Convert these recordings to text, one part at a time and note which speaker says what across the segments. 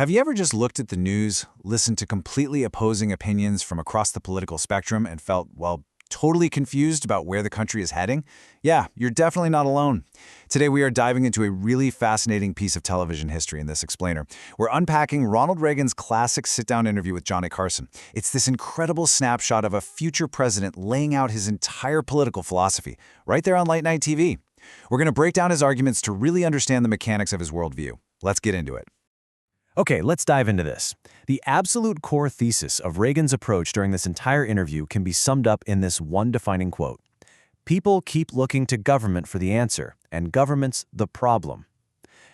Speaker 1: Have you ever just looked at the news, listened to completely opposing opinions from across the political spectrum, and felt, well, totally confused about where the country is heading? Yeah, you're definitely not alone. Today we are diving into a really fascinating piece of television history in this explainer. We're unpacking Ronald Reagan's classic sit-down interview with Johnny Carson. It's this incredible snapshot of a future president laying out his entire political philosophy, right there on late-night TV. We're going to break down his arguments to really understand the mechanics of his worldview. Let's get into it.
Speaker 2: Okay, let's dive into this. The absolute core thesis of Reagan's approach during this entire interview can be summed up in this one defining quote. People keep looking to government for the answer, and government's the problem.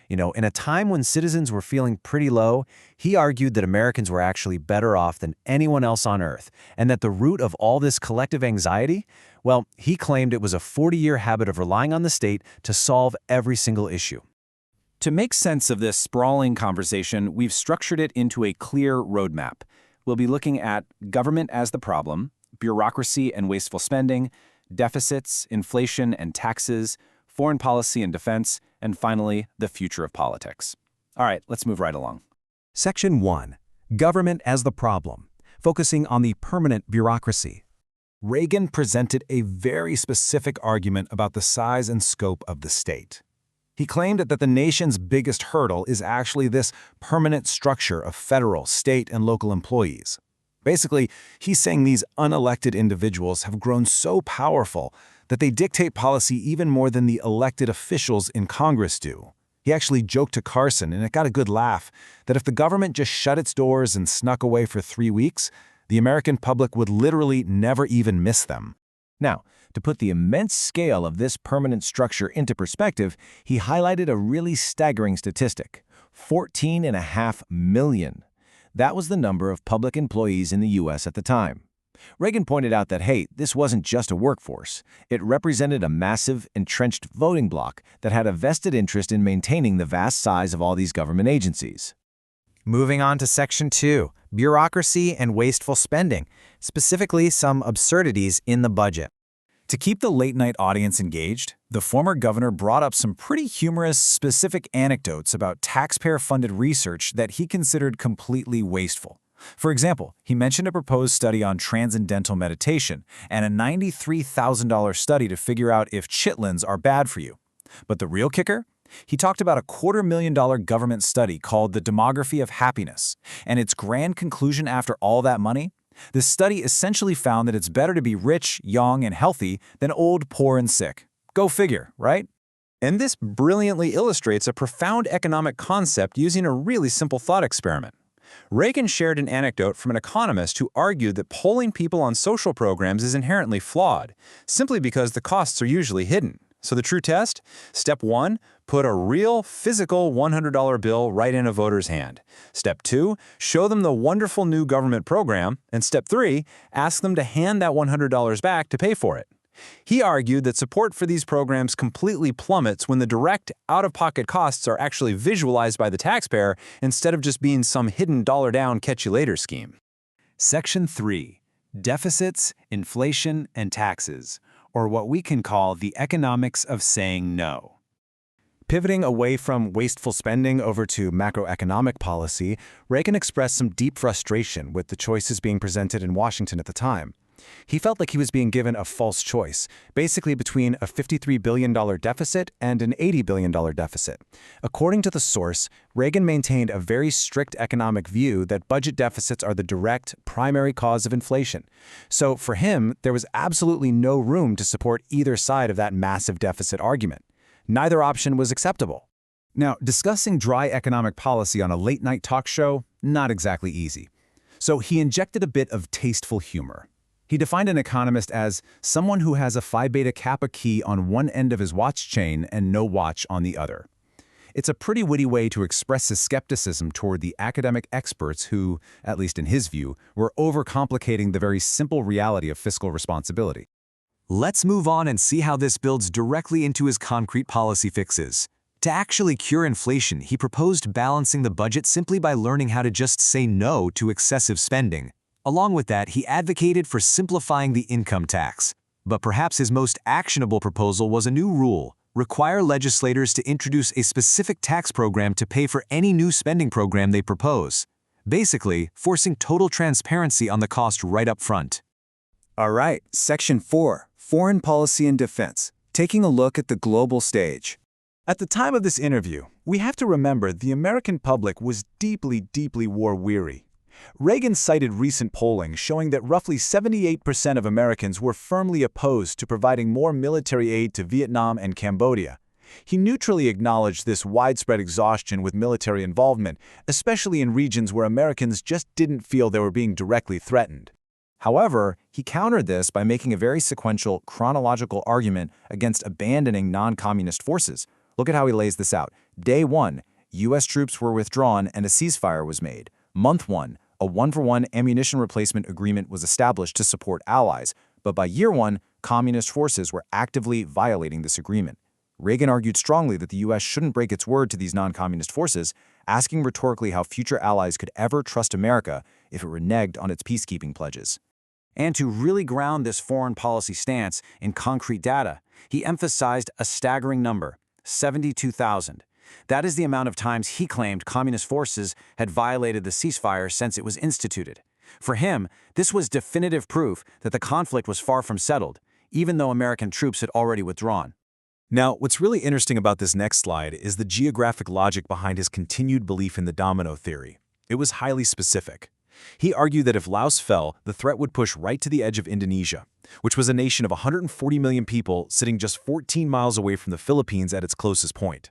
Speaker 2: In a time when citizens were feeling pretty low, he argued that Americans were actually better off than anyone else on Earth, and that the root of all this collective anxiety, well, he claimed it was a 40-year habit of relying on the state to solve every single issue. To make sense of this sprawling conversation, we've structured it into a clear roadmap. We'll be looking at government as the problem, bureaucracy and wasteful spending, deficits, inflation and taxes, foreign policy and defense, and finally, the future of politics. All right, let's move right along.
Speaker 3: Section 1. Government as the problem, focusing on the permanent bureaucracy.
Speaker 1: Reagan presented a very specific argument about the size and scope of the state. He claimed that the nation's biggest hurdle is actually this permanent structure of federal, state, and local employees. Basically, he's saying these unelected individuals have grown so powerful that they dictate policy even more than the elected officials in Congress do. He actually joked to Carson, and it got a good laugh, that if the government just shut its doors and snuck away for 3 weeks, the American public would literally never even miss them.
Speaker 2: Now, to put the immense scale of this permanent structure into perspective, he highlighted a really staggering statistic: 14.5 million. That was the number of public employees in the U.S. at the time. Reagan pointed out that, hey, this wasn't just a workforce. It represented a massive, entrenched voting bloc that had a vested interest in maintaining the vast size of all these government agencies.
Speaker 4: Moving on to Section 2, bureaucracy and wasteful spending, specifically some absurdities in the budget.
Speaker 1: To keep the late-night audience engaged, the former governor brought up some pretty humorous, specific anecdotes about taxpayer-funded research that he considered completely wasteful. For example, he mentioned a proposed study on transcendental meditation and a $93,000 study to figure out if chitlins are bad for you. But the real kicker? He talked about a $250,000 government study called The Demography of Happiness, and its grand conclusion after all that money? This study essentially found that it's better to be rich, young, and healthy than old, poor, and sick. Go figure, right?
Speaker 5: And this brilliantly illustrates a profound economic concept using a really simple thought experiment. Reagan shared an anecdote from an economist who argued that polling people on social programs is inherently flawed, simply because the costs are usually hidden. So the true test? Step 1, put a real, physical $100 bill right in a voter's hand. Step 2, show them the wonderful new government program. And Step 3, ask them to hand that $100 back to pay for it. He argued that support for these programs completely plummets when the direct, out-of-pocket costs are actually visualized by the taxpayer instead of just being some hidden dollar-down, catch-you-later scheme.
Speaker 2: Section 3. Deficits, inflation, and taxes, or what we can call the economics of saying no.
Speaker 3: Pivoting away from wasteful spending over to macroeconomic policy, Reagan expressed some deep frustration with the choices being presented in Washington at the time. He felt like he was being given a false choice, basically between a $53 billion deficit and an $80 billion deficit. According to the source, Reagan maintained a very strict economic view that budget deficits are the direct, primary cause of inflation. So for him, there was absolutely no room to support either side of that massive deficit argument. Neither option was acceptable.
Speaker 1: Now, discussing dry economic policy on a late-night talk show, not exactly easy. So he injected a bit of tasteful humor. He defined an economist as someone who has a Phi Beta Kappa key on one end of his watch chain and no watch on the other. It's a pretty witty way to express his skepticism toward the academic experts who, at least in his view, were overcomplicating the very simple reality of fiscal responsibility.
Speaker 3: Let's move on and see how this builds directly into his concrete policy fixes. To actually cure inflation, he proposed balancing the budget simply by learning how to just say no to excessive spending. Along with that, he advocated for simplifying the income tax. But perhaps his most actionable proposal was a new rule:
Speaker 2: require legislators to introduce a specific tax program to pay for any new spending program they propose, basically forcing total transparency on the cost right up front.
Speaker 3: All right, Section 4, Foreign Policy and Defense, taking a look at the global stage.
Speaker 1: At the time of this interview, we have to remember the American public was deeply, deeply war-weary. Reagan cited recent polling showing that roughly 78% of Americans were firmly opposed to providing more military aid to Vietnam and Cambodia. He neutrally acknowledged this widespread exhaustion with military involvement, especially in regions where Americans just didn't feel they were being directly threatened.
Speaker 2: However, he countered this by making a very sequential, chronological argument against abandoning non-communist forces. Look at how he lays this out. Day 1, U.S. troops were withdrawn and a ceasefire was made. Month 1, a one-for-one ammunition replacement agreement was established to support allies, but by year 1, communist forces were actively violating this agreement. Reagan argued strongly that the U.S. shouldn't break its word to these non-communist forces, asking rhetorically how future allies could ever trust America if it reneged on its peacekeeping pledges. And to really ground this foreign policy stance in concrete data, he emphasized a staggering number, 72,000. That is the amount of times he claimed communist forces had violated the ceasefire since it was instituted. For him, this was definitive proof that the conflict was far from settled, even though American troops had already withdrawn.
Speaker 1: Now, what's really interesting about this next slide is the geographic logic behind his continued belief in the domino theory. It was highly specific. He argued that if Laos fell, the threat would push right to the edge of Indonesia, which was a nation of 140 million people sitting just 14 miles away from the Philippines at its closest point.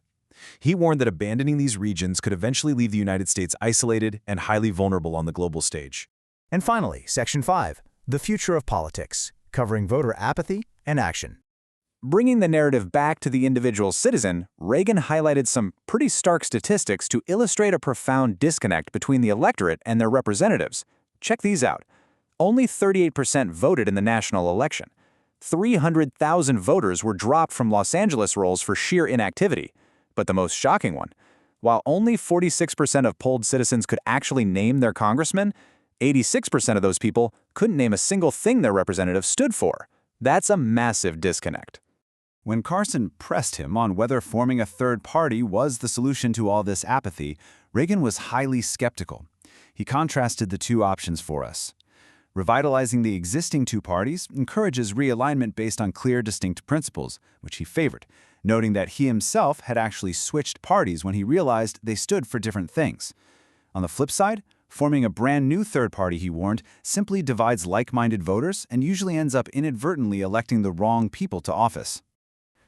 Speaker 1: He warned that abandoning these regions could eventually leave the United States isolated and highly vulnerable on the global stage.
Speaker 4: And finally, Section 5, The Future of Politics, covering voter apathy and action.
Speaker 5: Bringing the narrative back to the individual citizen, Reagan highlighted some pretty stark statistics to illustrate a profound disconnect between the electorate and their representatives. Check these out. Only 38% voted in the national election. 300,000 voters were dropped from Los Angeles rolls for sheer inactivity. But the most shocking one, while only 46% of polled citizens could actually name their congressman, 86% of those people couldn't name a single thing their representative stood for. That's a massive disconnect.
Speaker 3: When Carson pressed him on whether forming a third party was the solution to all this apathy, Reagan was highly skeptical. He contrasted the two options for us. Revitalizing the existing two parties encourages realignment based on clear, distinct principles, which he favored, noting that he himself had actually switched parties when he realized they stood for different things. On the flip side, forming a brand new third party, he warned, simply divides like-minded voters and usually ends up inadvertently electing the wrong people to office.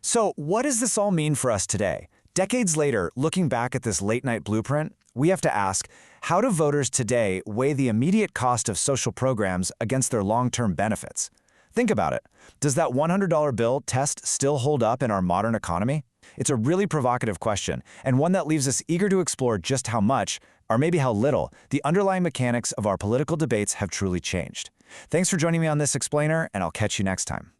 Speaker 4: So what does this all mean for us today? Decades later, looking back at this late-night blueprint, we have to ask, how do voters today weigh the immediate cost of social programs against their long-term benefits? Think about it. Does that $100 bill test still hold up in our modern economy? It's a really provocative question, and one that leaves us eager to explore just how much, or maybe how little, the underlying mechanics of our political debates have truly changed. Thanks for joining me on this explainer, and I'll catch you next time.